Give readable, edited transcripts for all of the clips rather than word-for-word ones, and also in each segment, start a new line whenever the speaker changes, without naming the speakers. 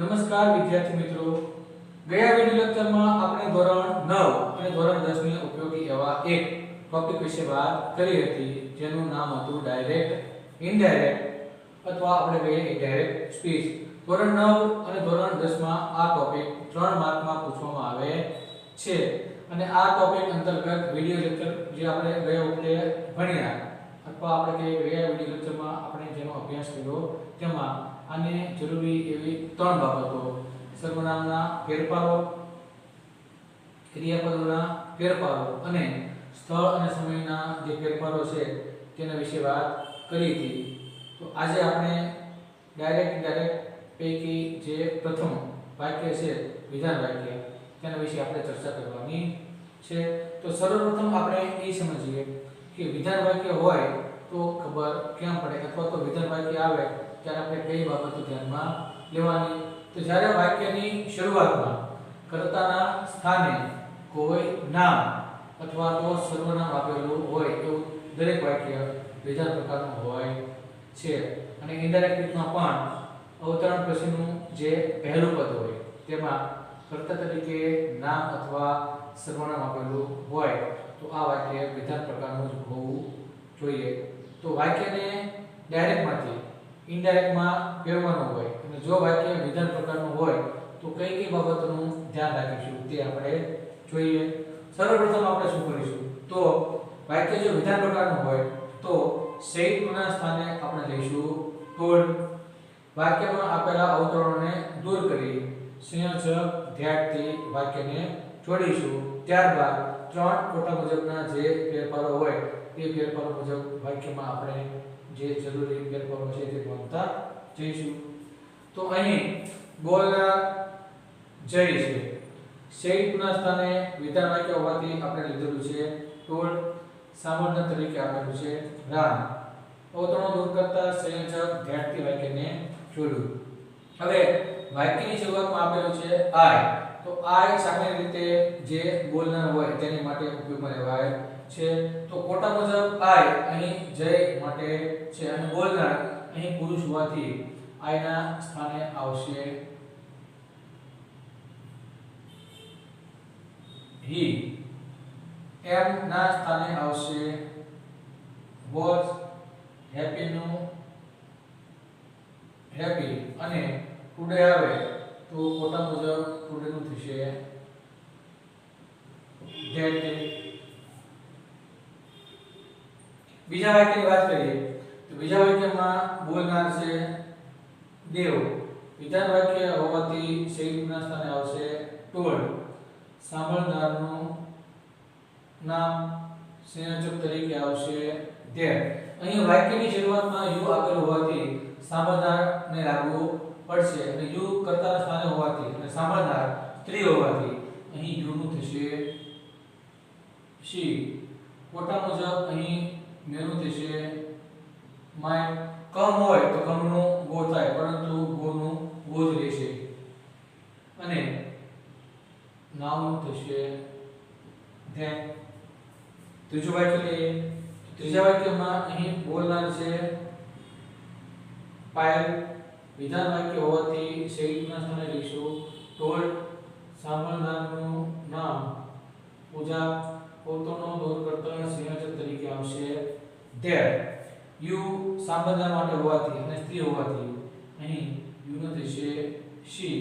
નમસ્કાર વિદ્યાર્થી મિત્રો, ગયા વિડિયો લેક્ચરમાં આપણે ધોરણ 9 અને ધોરણ 10 ની ઉપયોગી એવા એક ટોપિક વિશે વાત કરી હતી, જેનું નામ હતું ડાયરેક્ટ, ઇનડાયરેક્ટ અથવા આપણે કહીએ ઇનડાયરેક્ટ સ્પીચ. ધોરણ 9 અને ધોરણ 10 માં આ ટોપિક 3 માર્કમાં પૂછવામાં આવે છે અને આ ટોપિક અંતર્ગત વિડિયો લેક્ચર જે આપણે ગયા વખતે ભણ્યા અથવા આપણે કહીએ ગયા વિડિયો લેક્ચરમાં આપણે જેનો અભ્યાસ કર્યો તેમાં આને જરૂરી એવી 3 બાબતો: સર્વનામના ફેરફારો, ક્રિયાપદોના ફેરફારો અને સ્થળ અને સમયના જે ફેરફારો છે તેના વિશે વાત કરી હતી. તો આજે આપણે ડાયરેક્ટ ઇનડાયરેક્ટ પૈકી જે પ્રથમ વાક્ય છે વિધાન વાક્ય, તેના વિશે આપણે ચર્ચા કરવાની છે. તો સર્વપ્રથમ આપણે એ સમજીએ કે વિધાન વાક્ય હોય તો ખબર કેમ પડે અથવા તો વિધાન વાક્ય આવે ત્યારે આપણે કઈ બાબતો ધ્યાનમાં લેવાની. તો જ્યારે વાક્યની શરૂઆતમાં કર્તાના સ્થાને કોઈ નામ અથવા તો સર્વનામ આપેલું હોય એવું દરેક વાક્ય વિધાન પ્રકારનું હોય છે. અને ઇનડાયરેક્ટ રીતમાં પણ અવતરણ પછીનું જે પહેલું પદ હોય તેમાં કર્તા તરીકે નામ અથવા સર્વનામ આપેલું હોય તો આ વાક્ય વિધાન પ્રકારનું જ હોવું જોઈએ. તો વાક્યને ડાયરેક્ટમાંથી ઇનડાયરેક્ટમાં ફેરવવાનું હોય અને જો વાક્ય વિધાન પ્રકારનું હોય તો કઈ કઈ બાબતોનું ધ્યાન રાખીશું તે આપણે જોઈએ. સર્વપ્રથમ આપણે શું કરીશું, તો વાક્ય જો વિધાન પ્રકારનું હોય તો સંયુક્તના સ્થાને આપણે લઈશું ટોળ. વાક્યમાં આપેલા અવતરણોને દૂર કરી સંયોજક ધ્યાનથી વાક્યને જોડીશું. ત્યારબાદ 3 કોટા મુજબના જે ફેરફારો હોય તે ફેરફારો મુજબ વાક્યમાં આપણે જે જરૂરી ફેરફારો છે તે નોંધતા જઈશું. તો અહીં બોલનાર જય છે, સંયુક્તના સ્થાને વિધાન વાક્ય હોવાથી આપણે લીધેલું છે ટોળ. સામાન્ય તરીકે આપેલું છે રામ. અવતરણો દૂર કરતા સંયોજક ધ્યાનથી વાક્યને જોડવું. હવે વાક્યની શરૂઆતમાં આપેલું છે આઈ. તો આઈ સામાન્ય રીતે જે બોલનાર હોય તેની માટે ઉપયોગમાં લેવાય છે. તો કોટા મુજબ આઈ અહીં જય માટે છે અને બોલનાર અહીં પુરુષ હોવાથી આઈ ના સ્થાને આવશે હી. એમ ના સ્થાને આવશે વોઝ. હેપી નું હેપી અને ટુડે આવે તો કોટા મુજબ ટુડે નું થશે ધેટ ડે. બીજા વાક્યની વાત કરીએ તો બીજા વાક્યમાં બોલનાર છે દેવ. વિધાન વાક્ય હોવાથી સંયુક્તના સ્થાને આવશે ટોળ. સાંભળનારનું નામ સંયોજક તરીકે આવશે ધેટ. અહીં વાક્યની શરૂઆતમાં યુ આપેલું હોવાથી સાંભળનારને લાગુ પડશે અને યુ કર્તાના સ્થાને હોવાથી અને સાંભળનાર સ્ત્રી હોવાથી અહીં યુ નું થશે શી. કોટા મુજબ અહીં મેનું થશે માય. કમ હોય તો કમ નું ગો થાય, પરંતુ ગો નું ગો જ રહેશે અને નામ નું થશે ધેટ. ત્રીજું વાક્ય લઈએ. ત્રીજા વાક્યમાં અહીં બોલનાર છે પાયલ. વિધાન વાક્ય હોવાથી સંયુક્તના સ્થાને લઈશું ટોળ. સાંભળનારનું નામ પૂજા. પોતાનો દૂર કરતા સંયોજક તરીકે આવશે ધેટ. યુ સાંભળનાર માટે હોવાથી અને સ્ત્રી હોવાથી અહીં યુ નું થશે શી.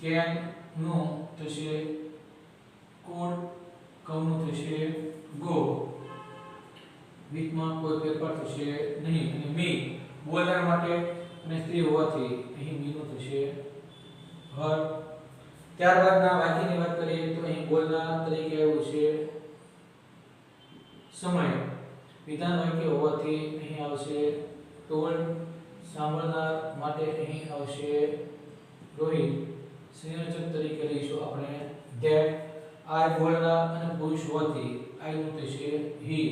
કેન નું થશે કોડ. કમ નું થશે ગો. વીકમાં કોઈ ફેરફાર થશે નહીં અને મી બોલનાર માટે અને સ્ત્રી હોવાથી અહીં મી નું થશે હર. ત્યારબાદના વાક્યની વાત કરીએ તો અહીં બોલનાર તરીકે આવ્યું છે સમય. વિધાન વાક્ય હોવાથી અહીં આવશે ટોળ. સાંભળનાર માટે અહીં આવશે રોહિત. સંયોજક તરીકે લઈશું આપણે ધેટ. આઈ બોલનાર અને પુરુષ હોવાથી આઈ નું થશે હી.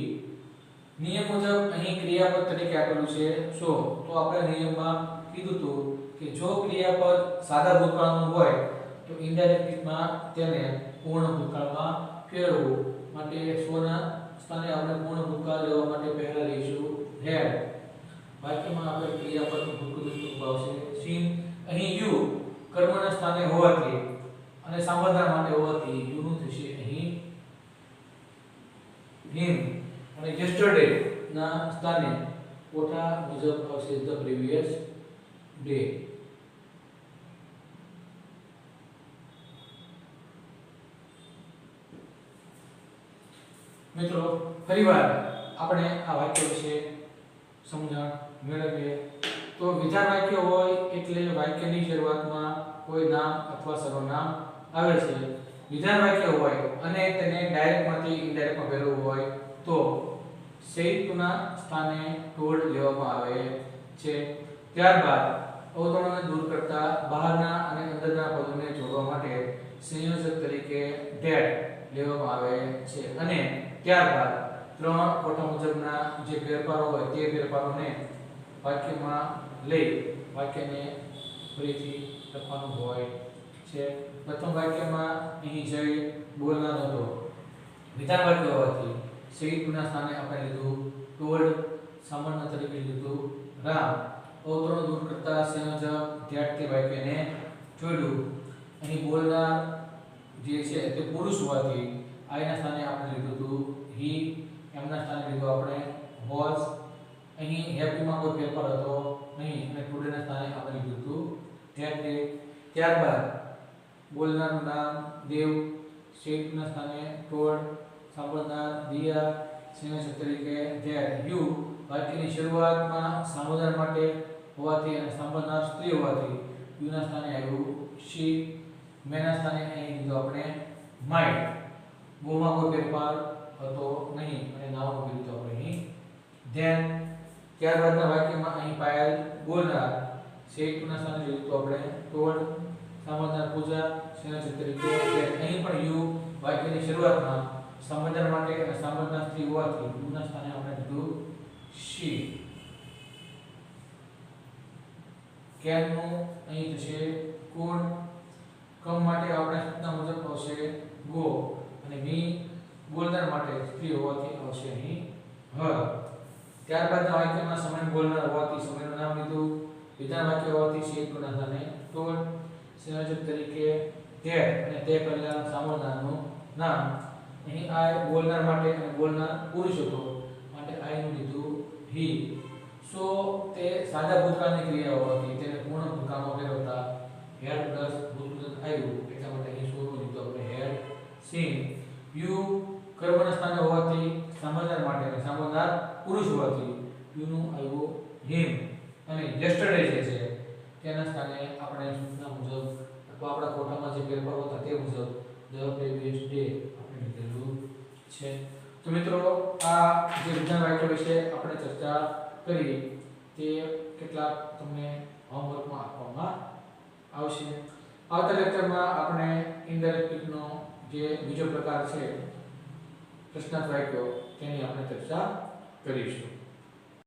નિયમ મુજબ અહીં ક્રિયાપદ તરીકે આપેલું છે સો. તો આપણે નિયમમાં કીધું હતું કે જો ક્રિયાપદ સાદા ભૂતકાળનું હોય તો ઇનડાયરેક્ટ રીતમાં તેને પૂર્ણ ભૂતકાળમાં ફેરવવું. માટે સોના સ્થાને આપણે પૂર્ણ ભૂતકાળ લેવા માટે પહેલા લઈશું હેડ. વાક્યમાં આપણે ક્રિયાપદનું ભૂતકાળ આવશે સીન. અહીં યુ સ્થાને હોવાથી અને સાંભળનાર માટે હોવાથી યુ નું થશે અહીં him અને yesterday ના સ્થાને કોઠા મુજબ આવશે the previous day. મિત્રો ફરીવાર આપણે આ વાક્ય વિશે સમજણ મેળવીએ તો વિધાન વાક્ય હોય એટલે વાક્યની શરૂઆતમાં કોઈ નામ અથવા સર્વનામ આવે છે. વિધાન વાક્ય હોય અને તેને ડાયરેક્ટમાંથી ઇનડાયરેક્ટમાં ફેરવવું હોય તો સંયુક્તના સ્થાને ટોડ લેવામાં આવે છે. ત્યારબાદ અવતરણોને દૂર કરતા બહારના અને અંદરના પદોને જોડવા માટે સંયોજક તરીકે that લેવામાં આવે છે અને ત્યારબાદ ત્રણ કોઠા મુજબના જે ફેરફારો હોય તે ફેરફારોને વાક્યમાં લઈ વાક્યને ફરીથી લખવાનું હોય છે. પ્રથમ વાક્યમાં અહીં જય બોલનાર હતો. વિધાન વાક્ય હોવાથી સંયુક્તના સ્થાને આપણે લીધું ટોલ્ડ, સામાન્ય તરીકે લીધું રામ. અવતરણો દૂર કરતા સંયોજક that તે વાક્યને જોડ્યું. અહીં બોલનાર જે છે તે પુરુષ હોવાથી I ના સ્થાને આપણે લીધું હતું he, M ના સ્થાને લીધું આપણે was. અહીં happy માં કોઈ ફેરફાર હતો નહીં અને today ના સ્થાને આપણે લીધું હતું that day. ત્યારબાદ બોલનારનું નામ દેવ, સંયુક્ત ના સ્થાને told, સાંભળનાર દિયા, સંયોજક તરીકે that. you વાક્યની શરૂઆતમાં સાંભળનાર માટે હોવાથી અને સાંભળનાર સ્ત્રી હોવાથી you ના સ્થાને આવ્યું she. મેં ના સ્થાને અહીં લીધું આપણે might. ગોમાં કોઈ ફેરફાર હતો નહીં અને નામનું લીધું આપણે અહીં then. ત્યારબાદના વાક્યમાં અહીં પાયલ બોલનાર, સંયુક્તના સ્થાને લીધું આપણે told, સાંભળનાર પૂજા, સંયોજક તરીકે that. અહીં પણ you વાક્યની શરૂઆતમાં સાંભળનાર માટે અને સાંભળનાર સ્ત્રી હોવાથી you ના સ્થાને આપણે લીધું she. can નું અહીં થશે could. કમ માટે આપણે સૂચના મુજબ આવશે go અને મી બોલનાર માટે સ્ત્રી હોવાથી આવશે અહીં her. ત્યારબાદના વાક્યમાં સમય બોલનાર હોવાથી સમયનું નામ લીધું. વિધાન વાક્ય હોવાથી સંયુક્તના સ્થાને told, સંયોજક તરીકે that અને તે પહેલા સાંભળનારનું નામ. અહીં I બોલનાર માટે અને બોલનાર પુરુષ હતો માટે I નું લીધું he. સો તે સાદા ભૂતકાળની ક્રિયા હોવાથી તેને પૂર્ણ ભૂતકાળમાં ફેરવતા had પ્લસ ભૂતકાળ આવ્યું એટલા માટે અહીં સો નું લીધું આપણે had seen. you કર્મના સ્થાને હોવાથી સાંભળનાર માટે અને સાંભળનાર પુરુષ હોવાથી you નું આવ્યું him અને yesterday જે છે તેના સ્થાને આપણે સૂચના મુજબ અથવા આપણા કોઠામાં જે ફેરફાર હતા તે મુજબ the previous day આપણે લીધેલું છે. તો મિત્રો આ જે વિધાન વાક્ય વિશે આપણે ચર્ચા કરી તે કેટલાક તમને હોમવર્કમાં આપવામાં આવશે. આવતા લેક્ચરમાં આપણે ઇનડાયરેક્ટ સ્પીચનો જે બીજો પ્રકાર છે પ્રશ્નાર્થ વાક્યો તેની આપણે ચર્ચા કરીશું.